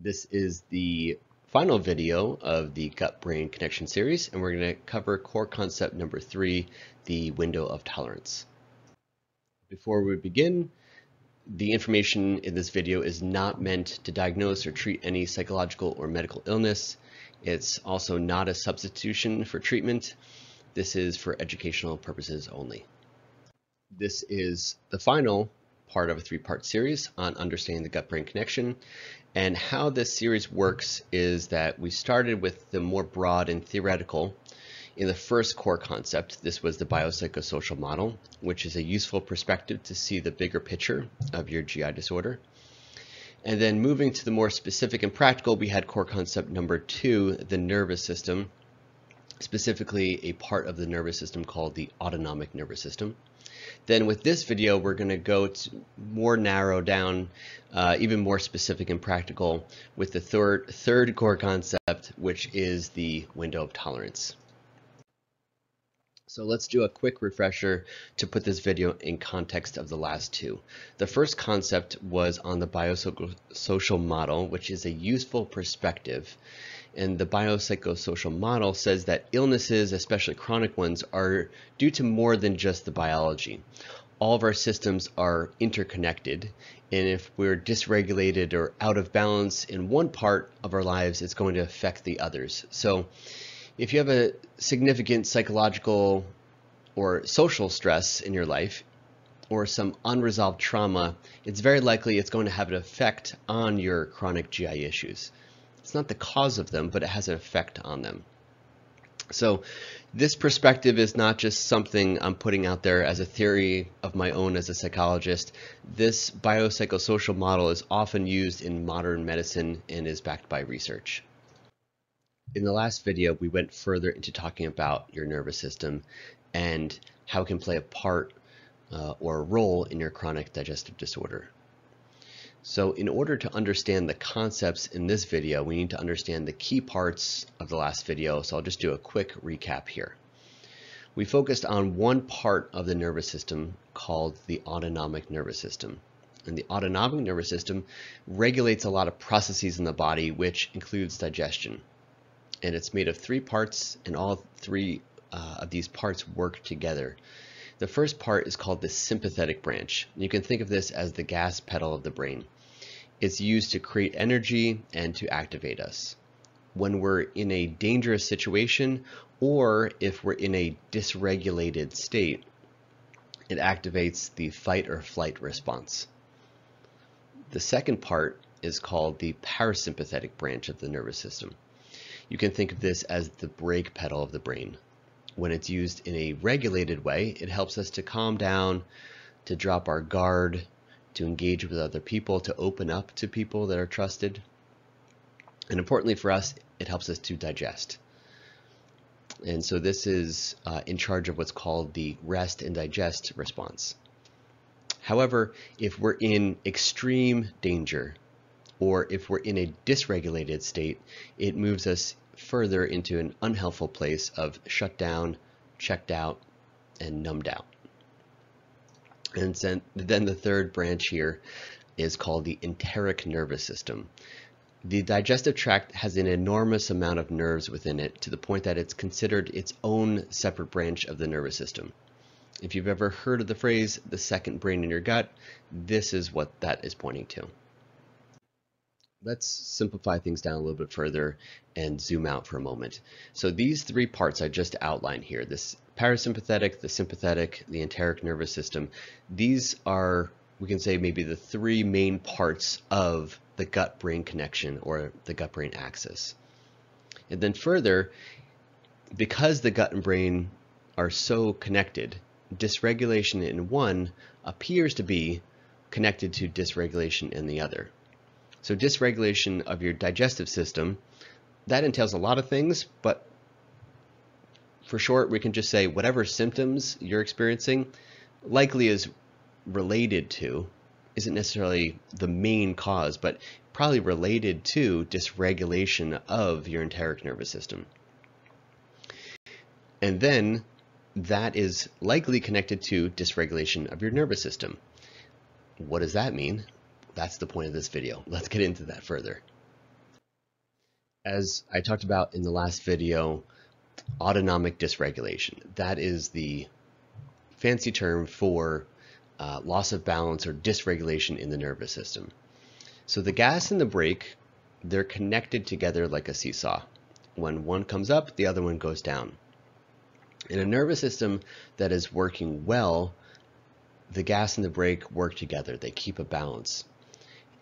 This is the final video of the Gut-Brain Connection series, and we're going to cover core concept number 3, the window of tolerance. Before we begin, the information in this video is not meant to diagnose or treat any psychological or medical illness. It's also not a substitution for treatment. This is for educational purposes only. This is the final part of a 3-part series on understanding the gut-brain connection. And how this series works is that we started with the more broad and theoretical. In the first core concept, this was the biopsychosocial model, which is a useful perspective to see the bigger picture of your GI disorder. And then moving to the more specific and practical, we had core concept number 2, the nervous system, specifically a part of the nervous system called the autonomic nervous system. Then with this video, we're going to go to more narrow down, even more specific and practical with the third core concept, which is the window of tolerance. So let's do a quick refresher to put this video in context of the last two. The first concept was on the biopsychosocial model, which is a useful perspective. And the biopsychosocial model says that illnesses, especially chronic ones, are due to more than just the biology. All of our systems are interconnected, and if we're dysregulated or out of balance in one part of our lives, it's going to affect the others. So if you have a significant psychological or social stress in your life, or some unresolved trauma, it's very likely it's going to have an effect on your chronic GI issues. It's not the cause of them, but it has an effect on them. So this perspective is not just something I'm putting out there as a theory of my own as a psychologist. This biopsychosocial model is often used in modern medicine and is backed by research. In the last video, we went further into talking about your nervous system and how it can play a part or a role in your chronic digestive disorder. So in order to understand the concepts in this video, we need to understand the key parts of the last video, so I'll just do a quick recap here. We focused on one part of the nervous system called the autonomic nervous system. And the autonomic nervous system regulates a lot of processes in the body, which includes digestion. And it's made of 3 parts, and all 3 of these parts work together. The first part is called the sympathetic branch. You can think of this as the gas pedal of the brain. It's used to create energy and to activate us. When we're in a dangerous situation, or if we're in a dysregulated state, it activates the fight or flight response. The second part is called the parasympathetic branch of the nervous system. You can think of this as the brake pedal of the brain. When it's used in a regulated way, it helps us to calm down, to drop our guard, to engage with other people, to open up to people that are trusted. And importantly for us, it helps us to digest. And so this is in charge of what's called the rest and digest response. However, if we're in extreme danger, or if we're in a dysregulated state, it moves us further into an unhelpful place of shut down, checked out, and numbed out. And then the third branch here is called the enteric nervous system. The digestive tract has an enormous amount of nerves within it, to the point that it's considered its own separate branch of the nervous system. If you've ever heard of the phrase, the second brain in your gut, this is what that is pointing to. Let's simplify things down a little bit further and zoom out for a moment. So these 3 parts I just outlined here, this parasympathetic, the sympathetic, the enteric nervous system, these are, we can say, maybe the 3 main parts of the gut-brain connection or the gut-brain axis. And then further, because the gut and brain are so connected, dysregulation in one appears to be connected to dysregulation in the other. So dysregulation of your digestive system, that entails a lot of things, but for short, we can just say whatever symptoms you're experiencing likely is related to, isn't necessarily the main cause, but probably related to dysregulation of your enteric nervous system. And then that is likely connected to dysregulation of your nervous system. What does that mean? That's the point of this video. Let's get into that further. As I talked about in the last video, autonomic dysregulation. That is the fancy term for loss of balance or dysregulation in the nervous system. So the gas and the brake, they're connected together like a seesaw. When one comes up, the other one goes down. In a nervous system that is working well, the gas and the brake work together. They keep a balance.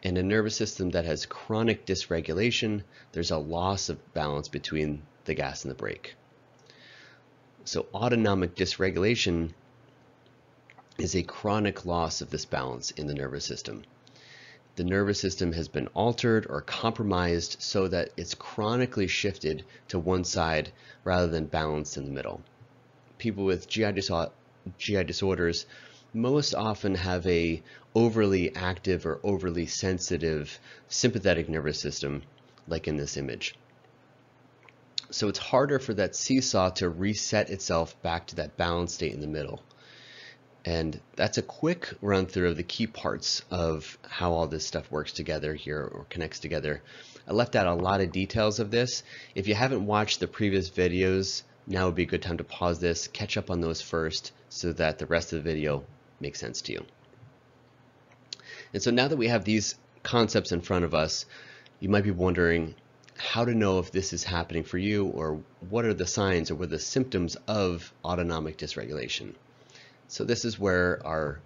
In a nervous system that has chronic dysregulation, there's a loss of balance between the gas and the brake. So autonomic dysregulation is a chronic loss of this balance in the nervous system. The nervous system has been altered or compromised so that it's chronically shifted to one side rather than balanced in the middle. People with GI disorders most often have a overly active or overly sensitive sympathetic nervous system, like in this image. So it's harder for that seesaw to reset itself back to that balanced state in the middle. And that's a quick run through of the key parts of how all this stuff works together here or connects together. I left out a lot of details of this. If you haven't watched the previous videos, now would be a good time to pause this, catch up on those first so that the rest of the video makes sense to you. And so now that we have these concepts in front of us, you might be wondering how to know if this is happening for you, or what are the signs or what are the symptoms of autonomic dysregulation. So this is where our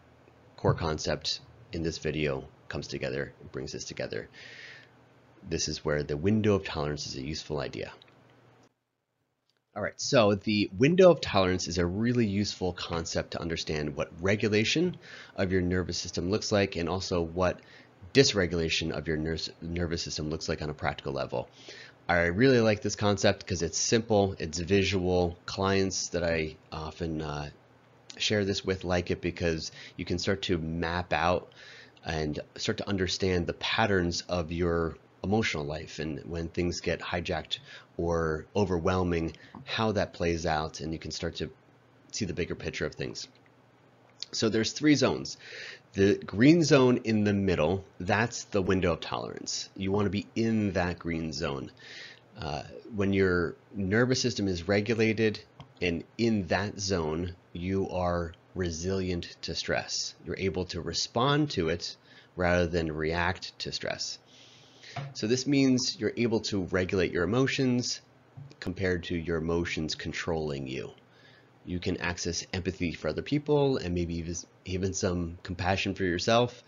core concept in this video comes together and brings this together. This is where the window of tolerance is a useful idea. All right, so the window of tolerance is a really useful concept to understand what regulation of your nervous system looks like, and also what dysregulation of your nervous system looks like on a practical level. I really like this concept because it's simple, it's visual. Clients that I often share this with like it because you can start to map out and start to understand the patterns of your emotional life, and when things get hijacked or overwhelming, how that plays out, and you can start to see the bigger picture of things. So there's 3 zones. The green zone in the middle, that's the window of tolerance. You want to be in that green zone. When your nervous system is regulated and in that zone, you are resilient to stress. You're able to respond to it rather than react to stress. So this means you're able to regulate your emotions compared to your emotions controlling you. You can access empathy for other people and maybe even some compassion for yourself.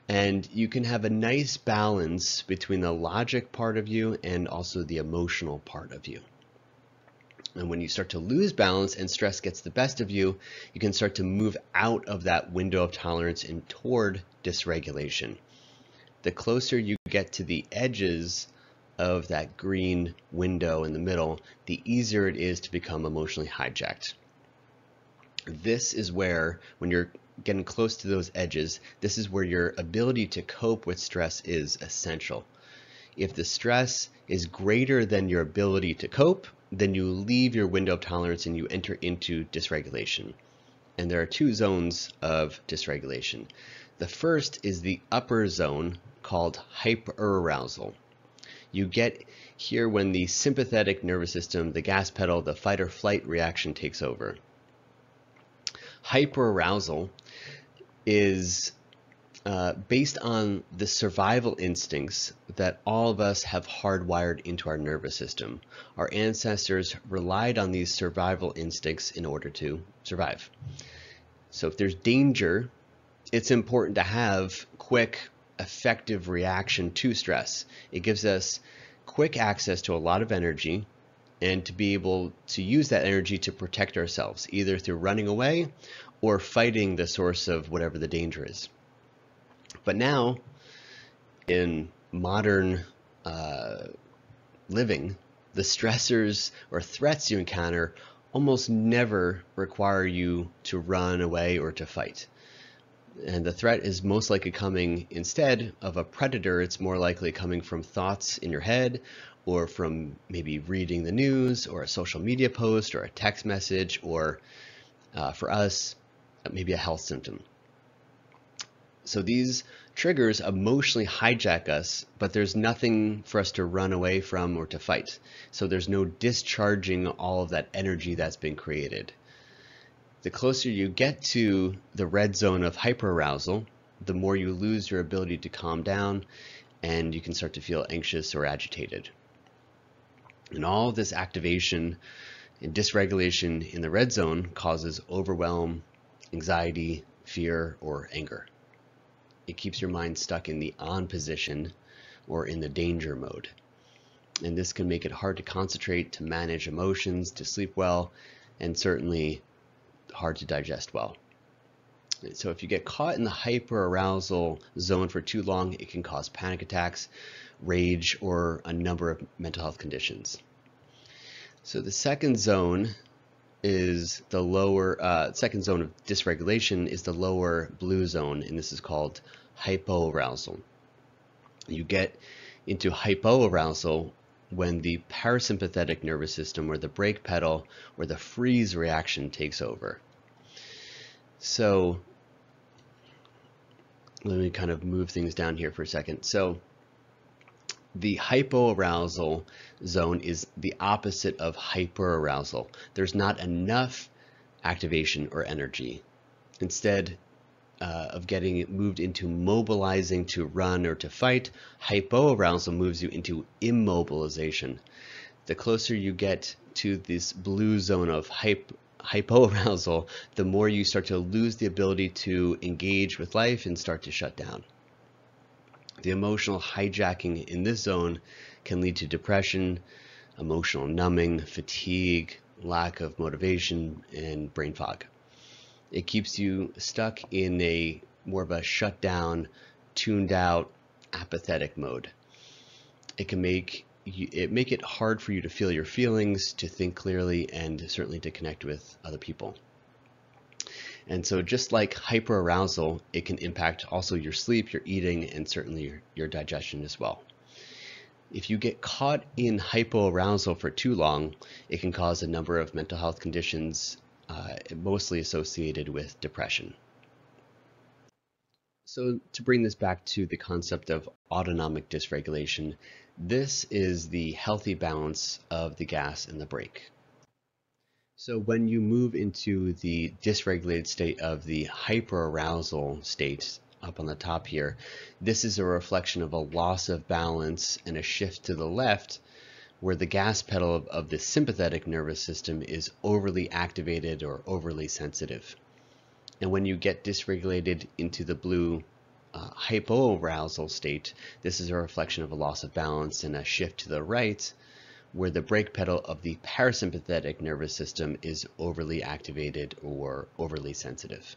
And you can have a nice balance between the logic part of you and also the emotional part of you. And when you start to lose balance and stress gets the best of you, you can start to move out of that window of tolerance and toward dysregulation. The closer you get to the edges of that green window in the middle, the easier it is to become emotionally hijacked. This is where, when you're getting close to those edges, this is where your ability to cope with stress is essential. If the stress is greater than your ability to cope, then you leave your window of tolerance and you enter into dysregulation. And there are 2 zones of dysregulation. The first is the upper zone, called hyperarousal. You get here when the sympathetic nervous system, the gas pedal, the fight or flight reaction takes over. Hyperarousal is based on the survival instincts that all of us have hardwired into our nervous system. Our ancestors relied on these survival instincts in order to survive. So if there's danger, it's important to have quick, effective reaction to stress. It gives us quick access to a lot of energy and to be able to use that energy to protect ourselves, either through running away or fighting the source of whatever the danger is. But now, in modern living, the stressors or threats you encounter almost never require you to run away or to fight. And the threat is most likely coming instead of a predator. It's more likely coming from thoughts in your head, or from maybe reading the news or a social media post or a text message, or for us, maybe a health symptom. So these triggers emotionally hijack us, but there's nothing for us to run away from or to fight. So there's no discharging all of that energy that's been created. The closer you get to the red zone of hyperarousal, the more you lose your ability to calm down, and you can start to feel anxious or agitated. And all of this activation and dysregulation in the red zone causes overwhelm, anxiety, fear, or anger. It keeps your mind stuck in the on position or in the danger mode. And this can make it hard to concentrate, to manage emotions, to sleep well, and certainly hard to digest well. So if you get caught in the hyperarousal zone for too long, it can cause panic attacks, rage, or a number of mental health conditions. So the second zone is the lower, second zone of dysregulation is the lower blue zone, and this is called hypoarousal. You get into hypoarousal when the parasympathetic nervous system or the brake pedal or the freeze reaction takes over. So let me kind of move things down here for a second. So the hypoarousal zone is the opposite of hyperarousal. There's not enough activation or energy. Instead of getting it moved into mobilizing to run or to fight, hypoarousal moves you into immobilization. The closer you get to this blue zone of hypoarousal, the more you start to lose the ability to engage with life and start to shut down. The emotional hijacking in this zone can lead to depression, emotional numbing, fatigue, lack of motivation, and brain fog. It keeps you stuck in a more of a shut down, tuned out, apathetic mode. It can make it hard for you to feel your feelings, to think clearly, and certainly to connect with other people. And so just like hyperarousal, it can impact also your sleep, your eating, and certainly your digestion as well. If you get caught in hypoarousal for too long, it can cause a number of mental health conditions, mostly associated with depression. So to bring this back to the concept of autonomic dysregulation, this is the healthy balance of the gas and the brake. So when you move into the dysregulated state of the hyperarousal state up on the top here, this is a reflection of a loss of balance and a shift to the left where the gas pedal of the sympathetic nervous system is overly activated or overly sensitive. And when you get dysregulated into the blue hypoarousal state, this is a reflection of a loss of balance and a shift to the right where the brake pedal of the parasympathetic nervous system is overly activated or overly sensitive.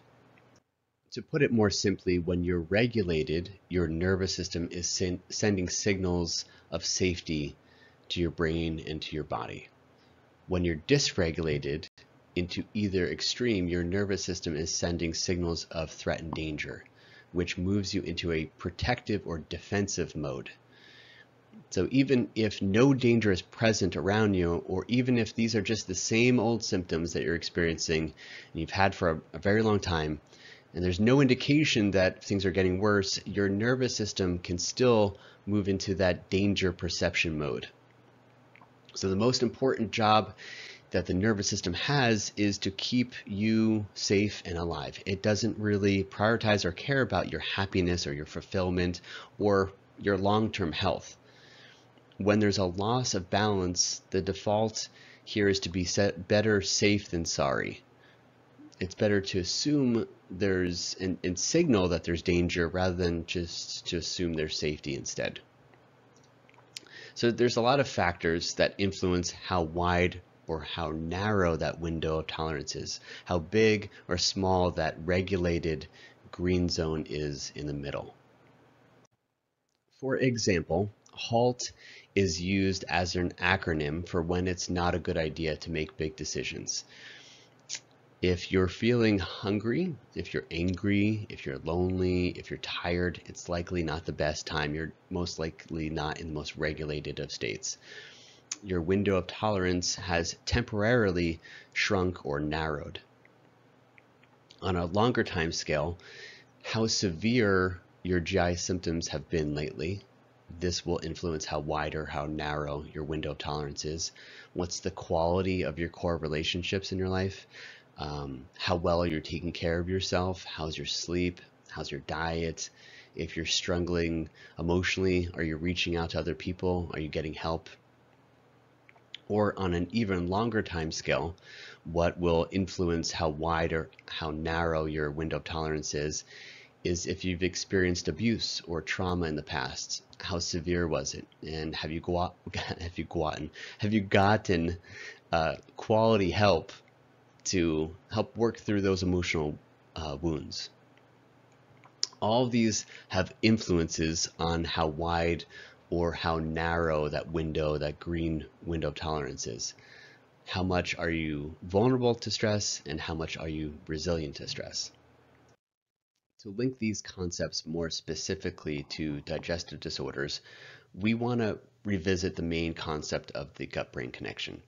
To put it more simply, when you're regulated, your nervous system is sending signals of safety to your brain and to your body. When you're dysregulated into either extreme, your nervous system is sending signals of threat and danger, which moves you into a protective or defensive mode. So even if no danger is present around you, or even if these are just the same old symptoms that you're experiencing and you've had for a very long time, and there's no indication that things are getting worse, your nervous system can still move into that danger perception mode. So the most important job that the nervous system has is to keep you safe and alive. It doesn't really prioritize or care about your happiness or your fulfillment or your long-term health. When there's a loss of balance, the default here is to be better safe than sorry. It's better to assume there's and signal that there's danger rather than just to assume there's safety instead. So there's a lot of factors that influence how wide or how narrow that window of tolerance is, how big or small that regulated green zone is in the middle. For example, HALT is used as an acronym for when it's not a good idea to make big decisions. If you're feeling hungry, if you're angry, if you're lonely, if you're tired, it's likely not the best time. You're most likely not in the most regulated of states. Your window of tolerance has temporarily shrunk or narrowed. On a longer time scale, how severe your GI symptoms have been lately. This will influence how wide or how narrow your window of tolerance is. What's the quality of your core relationships in your life? How well are you taking care of yourself? How's your sleep? How's your diet? If you're struggling emotionally, are you reaching out to other people? Are you getting help? Or on an even longer time scale, what will influence how wide or how narrow your window of tolerance is if you've experienced abuse or trauma in the past. How severe was it? And have you gotten quality help to help work through those emotional wounds? All of these have influences on how wide or how narrow that window, that green window of tolerance is. How much are you vulnerable to stress, and how much are you resilient to stress? To link these concepts more specifically to digestive disorders, we want to revisit the main concept of the gut-brain connection.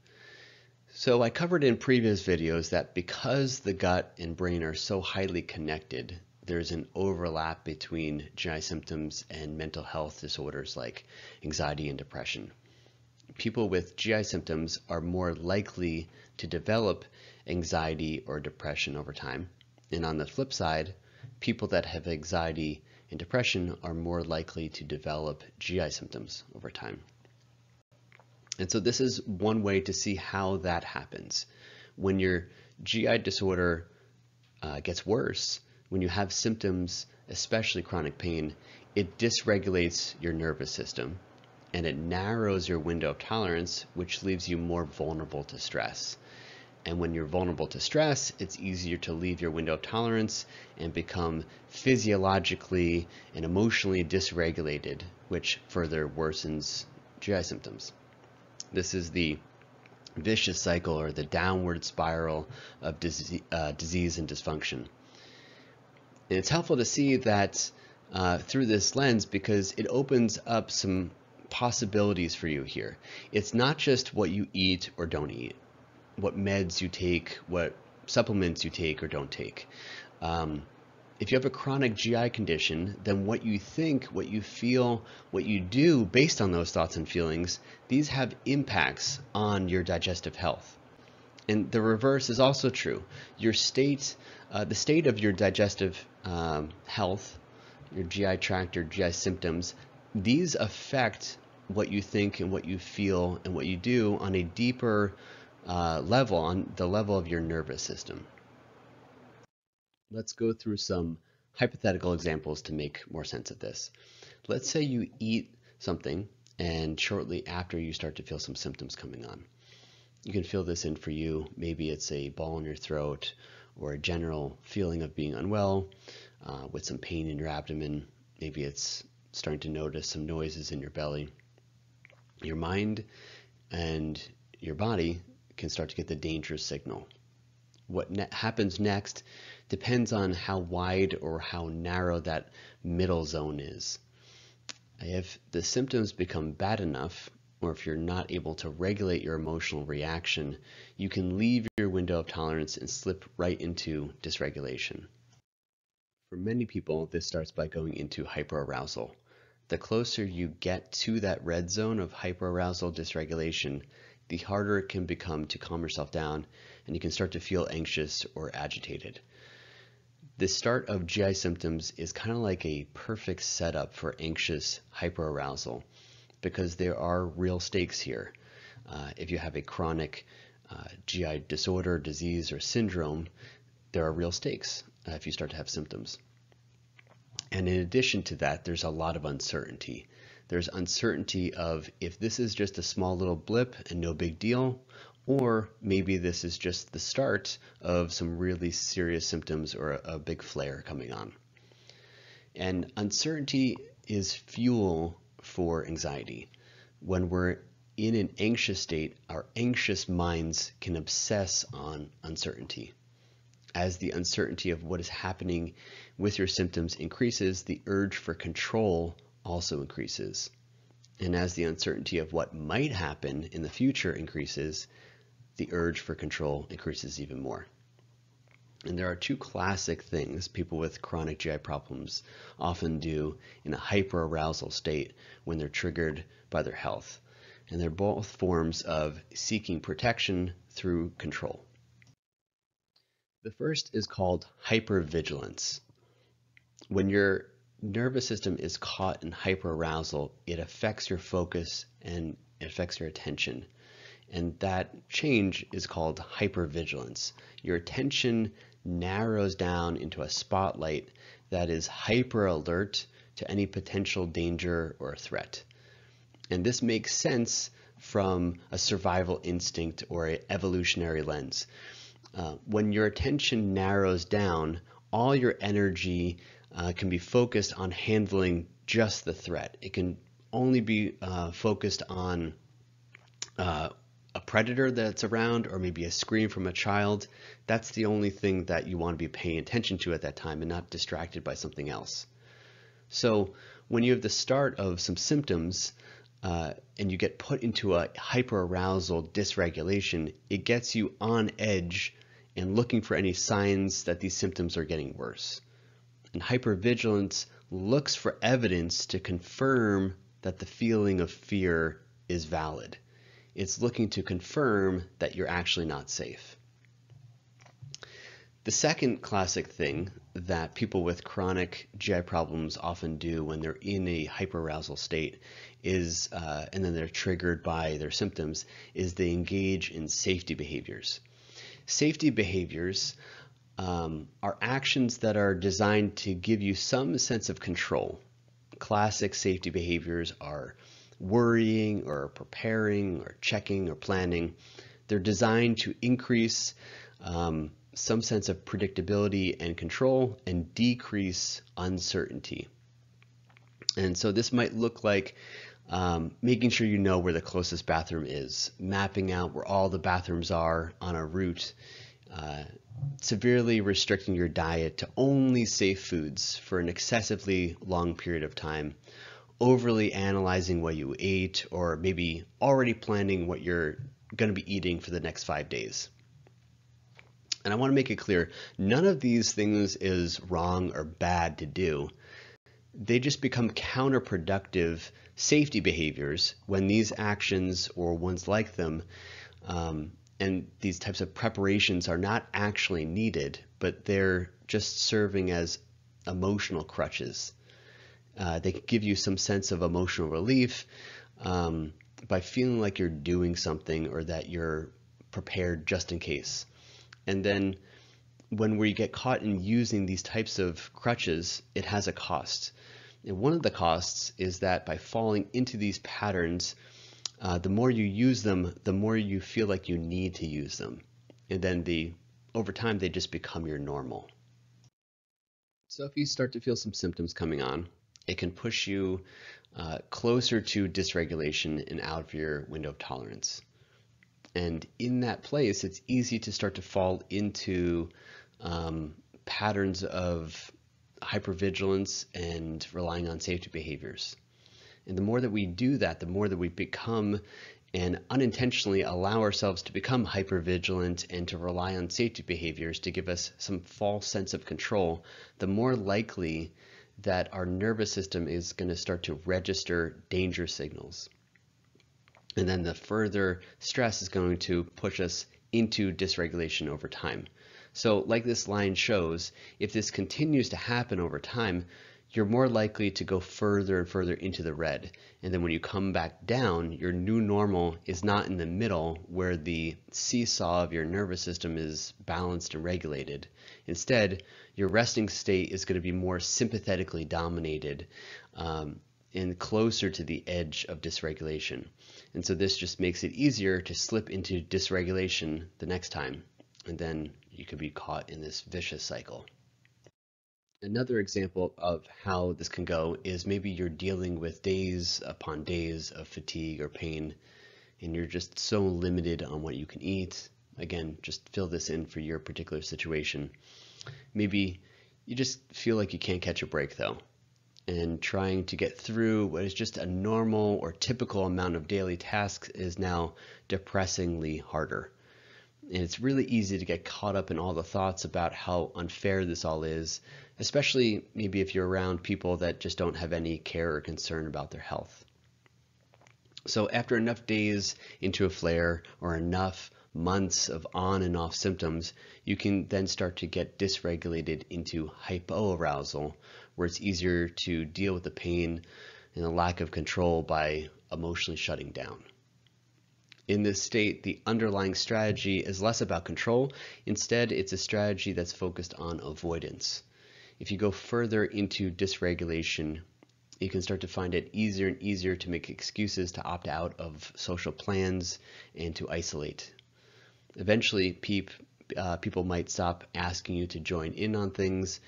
So I covered in previous videos that because the gut and brain are so highly connected, there's an overlap between GI symptoms and mental health disorders like anxiety and depression. People with GI symptoms are more likely to develop anxiety or depression over time. And on the flip side, people that have anxiety and depression are more likely to develop GI symptoms over time. And so this is one way to see how that happens. When your GI disorder gets worse, when you have symptoms, especially chronic pain, it dysregulates your nervous system and it narrows your window of tolerance, which leaves you more vulnerable to stress. And when you're vulnerable to stress, it's easier to leave your window of tolerance and become physiologically and emotionally dysregulated, which further worsens GI symptoms. This is the vicious cycle or the downward spiral of disease and dysfunction. And it's helpful to see that through this lens because it opens up some possibilities for you here. It's not just what you eat or don't eat, what meds you take, what supplements you take or don't take. If you have a chronic GI condition, then what you think, what you feel, what you do based on those thoughts and feelings, these have impacts on your digestive health. And the reverse is also true. Your state, the state of your digestive health, your GI tract, your GI symptoms, these affect what you think and what you feel and what you do on a deeper level, on the level of your nervous system. Let's go through some hypothetical examples to make more sense of this. Let's say you eat something and shortly after you start to feel some symptoms coming on. You can feel this in for you. Maybe it's a ball in your throat or a general feeling of being unwell with some pain in your abdomen. Maybe it's starting to notice some noises in your belly. Your mind and your body can start to get the dangerous signal. What happens next depends on how wide or how narrow that middle zone is. If the symptoms become bad enough, or if you're not able to regulate your emotional reaction, you can leave your window of tolerance and slip right into dysregulation. For many people, this starts by going into hyperarousal. The closer you get to that red zone of hyperarousal dysregulation, the harder it can become to calm yourself down, and you can start to feel anxious or agitated. The start of GI symptoms is kind of like a perfect setup for anxious hyperarousal because there are real stakes here. If you have a chronic GI disorder, disease, or syndrome, there are real stakes if you start to have symptoms. And in addition to that, there's a lot of uncertainty. There's uncertainty of if this is just a small little blip and no big deal, or maybe this is just the start of some really serious symptoms or a big flare coming on. And uncertainty is fuel for anxiety. When we're in an anxious state, our anxious minds can obsess on uncertainty. As the uncertainty of what is happening with your symptoms increases, the urge for control also increases. And as the uncertainty of what might happen in the future increases, the urge for control increases even more. And there are two classic things people with chronic GI problems often do in a hyperarousal state when they're triggered by their health. And they're both forms of seeking protection through control. The first is called hypervigilance. When your nervous system is caught in hyperarousal, it affects your focus and it affects your attention. And that change is called hypervigilance. Your attention narrows down into a spotlight that is hyper alert to any potential danger or threat. And this makes sense from a survival instinct or an evolutionary lens. When your attention narrows down, all your energy can be focused on handling just the threat. It can only be focused on a predator that's around, or maybe a scream from a child. That's the only thing that you want to be paying attention to at that time and not distracted by something else. So when you have the start of some symptoms and you get put into a hyperarousal dysregulation, it gets you on edge and looking for any signs that these symptoms are getting worse. And hypervigilance looks for evidence to confirm that the feeling of fear is valid. It's looking to confirm that you're actually not safe. The second classic thing that people with chronic GI problems often do when they're in a hyperarousal state is, and then they're triggered by their symptoms, is they engage in safety behaviors. Safety behaviors are actions that are designed to give you some sense of control. Classic safety behaviors are worrying or preparing or checking or planning. They're designed to increase some sense of predictability and control and decrease uncertainty. And so this might look like making sure you know where the closest bathroom is, mapping out where all the bathrooms are on a route, severely restricting your diet to only safe foods for an excessively long period of time, overly analyzing what you ate, or maybe already planning what you're going to be eating for the next 5 days. And I want to make it clear, none of these things is wrong or bad to do. They just become counterproductive safety behaviors when these actions or ones like them and these types of preparations are not actually needed, but they're just serving as emotional crutches. They can give you some sense of emotional relief by feeling like you're doing something or that you're prepared just in case. And then when we get caught in using these types of crutches, it has a cost. And one of the costs is that by falling into these patterns, the more you use them, the more you feel like you need to use them. And then over time, they just become your normal. So if you start to feel some symptoms coming on, it can push you closer to dysregulation and out of your window of tolerance. And in that place, it's easy to start to fall into patterns of hypervigilance and relying on safety behaviors. And the more that we do that, the more that we become and unintentionally allow ourselves to become hypervigilant and to rely on safety behaviors to give us some false sense of control, the more likely that our nervous system is going to start to register danger signals. And then the further stress is going to push us into dysregulation over time. So like this line shows, if this continues to happen over time, you're more likely to go further and further into the red. And then when you come back down, your new normal is not in the middle where the seesaw of your nervous system is balanced and regulated. Instead, your resting state is going to be more sympathetically dominated and closer to the edge of dysregulation. And so this just makes it easier to slip into dysregulation the next time. And then you could be caught in this vicious cycle. Another example of how this can go is maybe you're dealing with days upon days of fatigue or pain, and you're just so limited on what you can eat. Again, just fill this in for your particular situation. Maybe you just feel like you can't catch a break though, and trying to get through what is just a normal or typical amount of daily tasks is now depressingly harder. And it's really easy to get caught up in all the thoughts about how unfair this all is, especially maybe if you're around people that just don't have any care or concern about their health. So after enough days into a flare or enough months of on and off symptoms, you can then start to get dysregulated into hypoarousal, where it's easier to deal with the pain and the lack of control by emotionally shutting down. In this state, the underlying strategy is less about control. Instead, it's a strategy that's focused on avoidance. If you go further into dysregulation, you can start to find it easier and easier to make excuses to opt out of social plans and to isolate. Eventually, people might stop asking you to join in on things,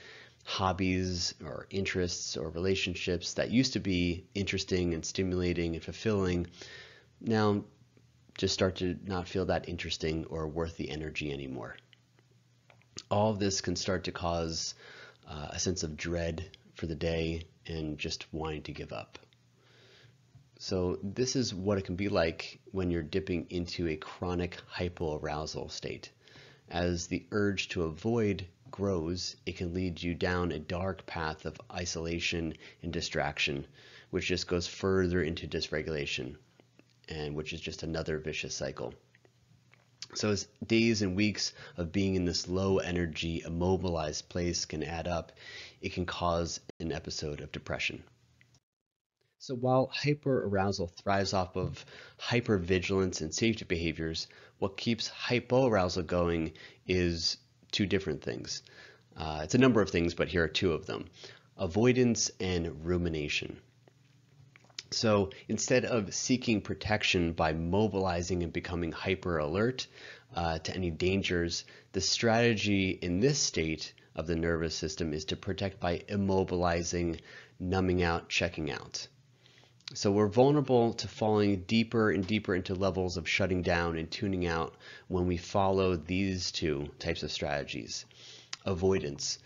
hobbies or interests or relationships that used to be interesting and stimulating and fulfilling. Now, just start to not feel that interesting or worth the energy anymore. All of this can start to cause a sense of dread for the day and just wanting to give up. So this is what it can be like when you're dipping into a chronic hypoarousal state. As the urge to avoid grows, it can lead you down a dark path of isolation and distraction, which just goes further into dysregulation, and which is just another vicious cycle. So as days and weeks of being in this low energy, immobilized place can add up, it can cause an episode of depression. So while hyperarousal thrives off of hypervigilance and safety behaviors, what keeps hypoarousal going is two different things. It's a number of things, but here are two of them: avoidance and rumination. So instead of seeking protection by mobilizing and becoming hyper alert to any dangers, the strategy in this state of the nervous system is to protect by immobilizing, numbing out, checking out. So we're vulnerable to falling deeper and deeper into levels of shutting down and tuning out when we follow these two types of strategies. Avoidance.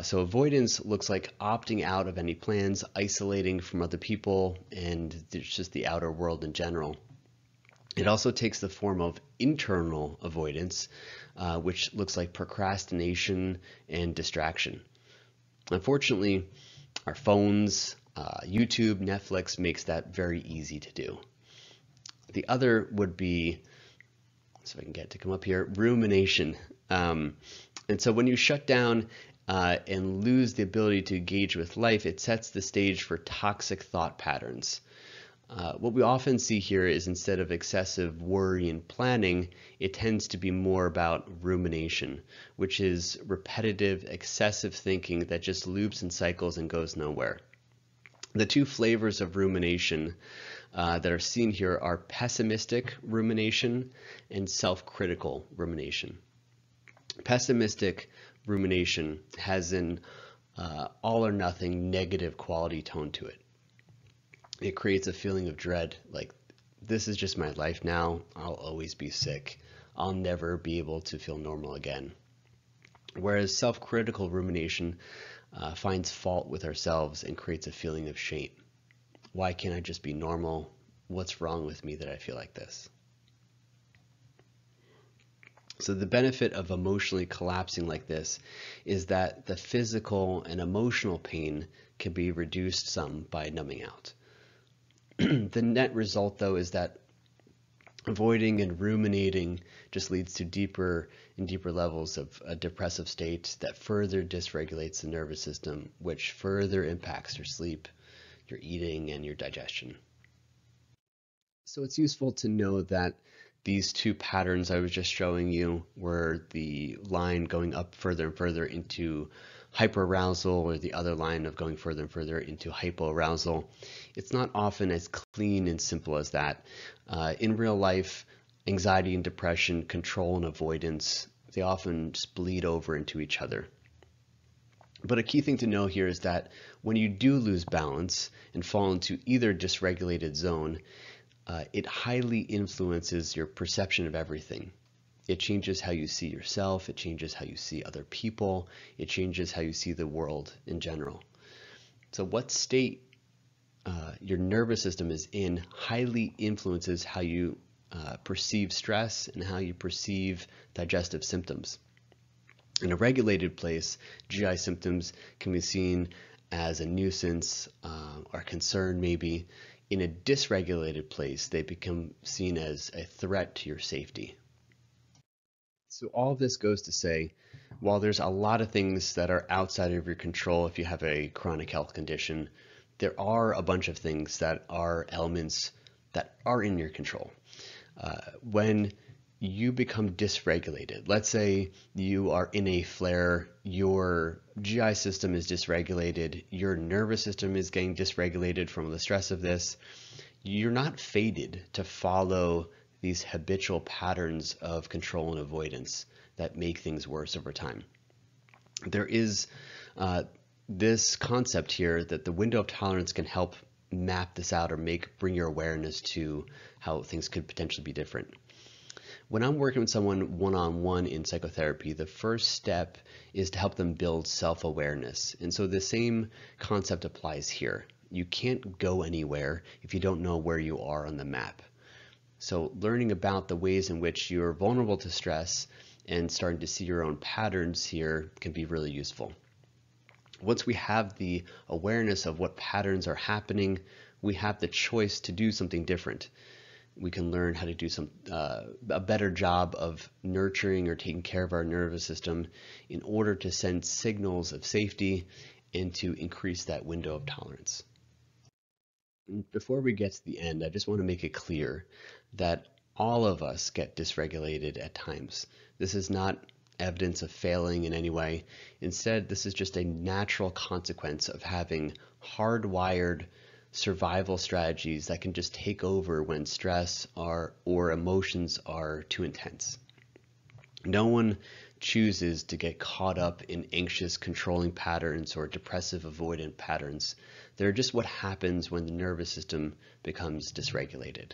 So avoidance looks like opting out of any plans, isolating from other people, and just the outer world in general. It also takes the form of internal avoidance, which looks like procrastination and distraction. Unfortunately, our phones, YouTube, Netflix makes that very easy to do. The other would be, so I can get to come up here, rumination. And so when you shut down and lose the ability to engage with life, it sets the stage for toxic thought patterns. What we often see here is, instead of excessive worry and planning, it tends to be more about rumination, which is repetitive, excessive thinking that just loops and cycles and goes nowhere. The two flavors of rumination that are seen here are pessimistic rumination and self-critical rumination. Pessimistic rumination has an all or nothing negative quality tone to it. It creates a feeling of dread, like, this is just my life now, I'll always be sick, I'll never be able to feel normal again. Whereas self-critical rumination finds fault with ourselves and creates a feeling of shame. Why can't I just be normal? What's wrong with me that I feel like this? So the benefit of emotionally collapsing like this is that the physical and emotional pain can be reduced some by numbing out. The net result, though, is that avoiding and ruminating just leads to deeper and deeper levels of a depressive state that further dysregulates the nervous system, which further impacts your sleep, your eating, and your digestion. So it's useful to know that these two patterns I was just showing you, were the line going up further and further into hyperarousal, or the other line of going further and further into hypoarousal. It's not often as clean and simple as that. In real life, anxiety and depression, control and avoidance, they often just bleed over into each other. But a key thing to know here is that when you do lose balance and fall into either dysregulated zone, it highly influences your perception of everything. It changes how you see yourself, it changes how you see other people, it changes how you see the world in general. So what state your nervous system is in highly influences how you perceive stress and how you perceive digestive symptoms. In a regulated place, GI symptoms can be seen as a nuisance or concern maybe. In a dysregulated place, they become seen as a threat to your safety. So all of this goes to say, while there's a lot of things that are outside of your control if you have a chronic health condition, there are a bunch of things that are elements that are in your control. When you become dysregulated, let's say you are in a flare, your GI system is dysregulated, your nervous system is getting dysregulated from the stress of this, you're not fated to follow these habitual patterns of control and avoidance that make things worse over time. There is this concept here that the window of tolerance can help map this out or bring your awareness to how things could potentially be different. When I'm working with someone one-on-one in psychotherapy, the first step is to help them build self-awareness. And so the same concept applies here. You can't go anywhere if you don't know where you are on the map. So learning about the ways in which you're vulnerable to stress and starting to see your own patterns here can be really useful. Once we have the awareness of what patterns are happening, we have the choice to do something different. We can learn how to do a better job of nurturing or taking care of our nervous system in order to send signals of safety and to increase that window of tolerance. Before we get to the end, I just want to make it clear that all of us get dysregulated at times. This is not evidence of failing in any way. Instead, this is just a natural consequence of having hardwired survival strategies that can just take over when stress or emotions are too intense. No one chooses to get caught up in anxious controlling patterns or depressive avoidant patterns. They're just what happens when the nervous system becomes dysregulated.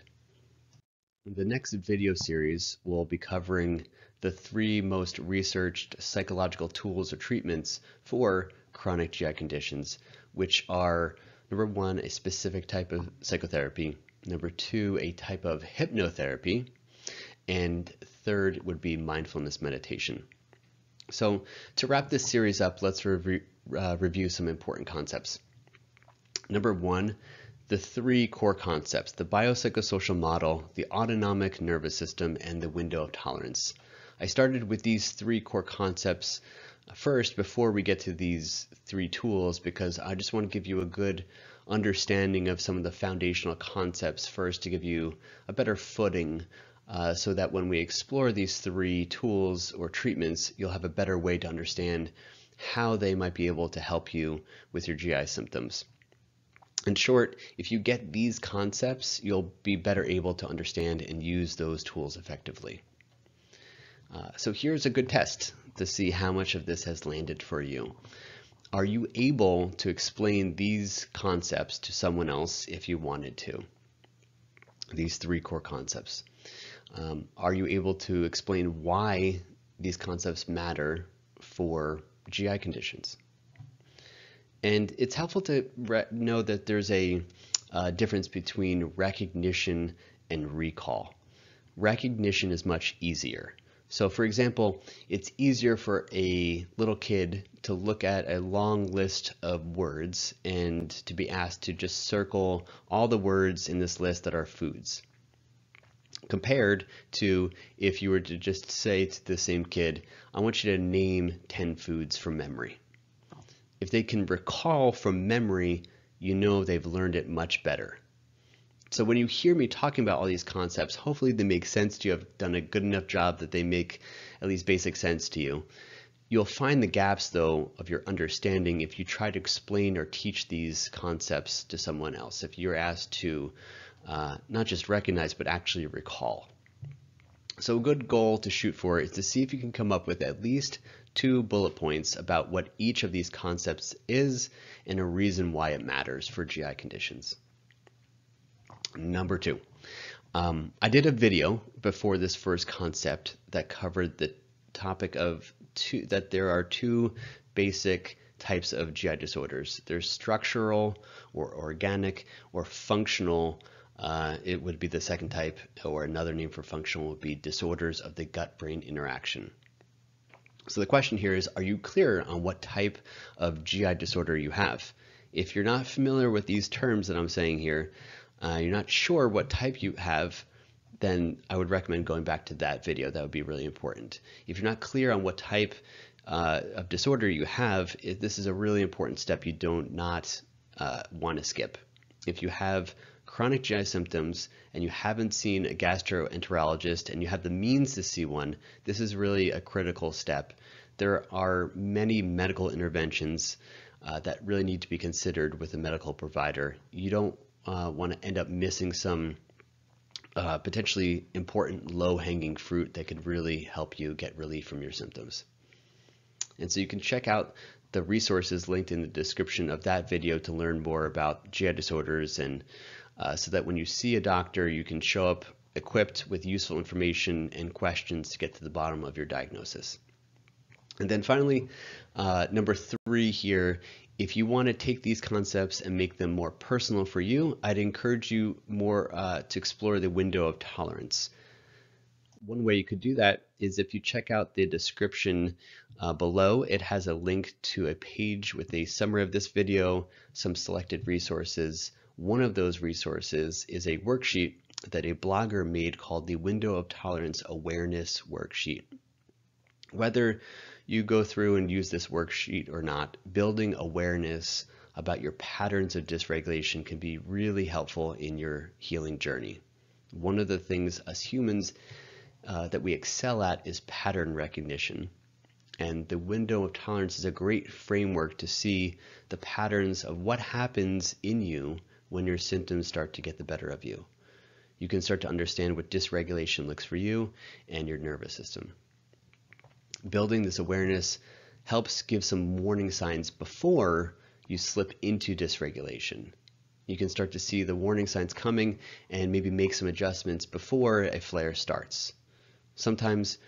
The next video series will be covering the 3 most researched psychological tools or treatments for chronic GI conditions, which are number 1, a specific type of psychotherapy, number 2, a type of hypnotherapy, and third would be mindfulness meditation. So to wrap this series up, let's review some important concepts. Number 1, the 3 core concepts: the biopsychosocial model, the autonomic nervous system, and the window of tolerance. I started with these 3 core concepts first before we get to these 3 tools because I just want to give you a good understanding of some of the foundational concepts first to give you a better footing so that when we explore these 3 tools or treatments, you'll have a better way to understand how they might be able to help you with your GI symptoms. In short, if you get these concepts, you'll be better able to understand and use those tools effectively. So here's a good test to see how much of this has landed for you. Are you able to explain these concepts to someone else if you wanted to? These 3 core concepts. Are you able to explain why these concepts matter for GI conditions? And it's helpful to know that there's a difference between recognition and recall. Recognition is much easier. So for example, it's easier for a little kid to look at a long list of words and to be asked to just circle all the words in this list that are foods, compared to if you were to just say to the same kid, I want you to name 10 foods from memory. If they can recall from memory, you know they've learned it much better. So when you hear me talking about all these concepts, hopefully they make sense to you. I've done a good enough job that they make at least basic sense to you. You'll find the gaps, though, of your understanding if you try to explain or teach these concepts to someone else, if you're asked to not just recognize, but actually recall. So a good goal to shoot for is to see if you can come up with at least 2 bullet points about what each of these concepts is and a reason why it matters for GI conditions. Number 2, I did a video before this first concept that covered the topic of that there are 2 basic types of GI disorders. There's structural or organic or functional it would be the second type, or another name for functional would be disorders of the gut-brain interaction. So the question here is, are you clear on what type of GI disorder you have? If you're not familiar with these terms that I'm saying here, you're not sure what type you have, then I would recommend going back to that video. That would be really important. If you're not clear on what type of disorder you have, this is a really important step you don't not want to skip. If you have chronic GI symptoms and you haven't seen a gastroenterologist and you have the means to see one, this is really a critical step. There are many medical interventions that really need to be considered with a medical provider. You don't want to end up missing some potentially important low-hanging fruit that could really help you get relief from your symptoms. And so you can check out the resources linked in the description of that video to learn more about GI disorders, and so that when you see a doctor, you can show up equipped with useful information and questions to get to the bottom of your diagnosis. And then finally, number 3 here, if you want to take these concepts and make them more personal for you, I'd encourage you more to explore the window of tolerance. One way you could do that is if you check out the description below. It has a link to a page with a summary of this video, some selected resources. One of those resources is a worksheet that a blogger made called the Window of Tolerance Awareness Worksheet. Whether you go through and use this worksheet or not, building awareness about your patterns of dysregulation can be really helpful in your healing journey. One of the things as humans that we excel at is pattern recognition. And the window of tolerance is a great framework to see the patterns of what happens in you when your symptoms start to get the better of you. You can start to understand what dysregulation looks for you and your nervous system. Building this awareness helps give some warning signs before you slip into dysregulation. You can start to see the warning signs coming and maybe make some adjustments before a flare starts. Sometimes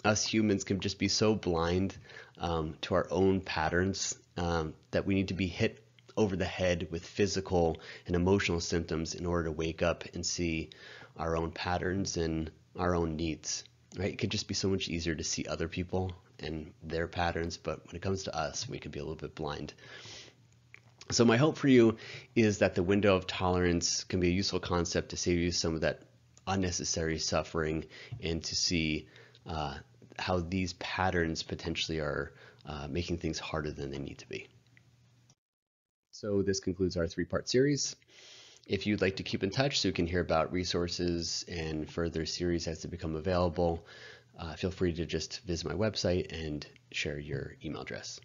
us humans can just be so blind to our own patterns that we need to be hit over the head with physical and emotional symptoms in order to wake up and see our own patterns and our own needs. Right? It could just be so much easier to see other people and their patterns, but when it comes to us, we could be a little bit blind. So my hope for you is that the window of tolerance can be a useful concept to save you some of that unnecessary suffering and to see how these patterns potentially are making things harder than they need to be. So this concludes our 3-part series. If you'd like to keep in touch so you can hear about resources and further series as they become available, feel free to just visit my website and share your email address.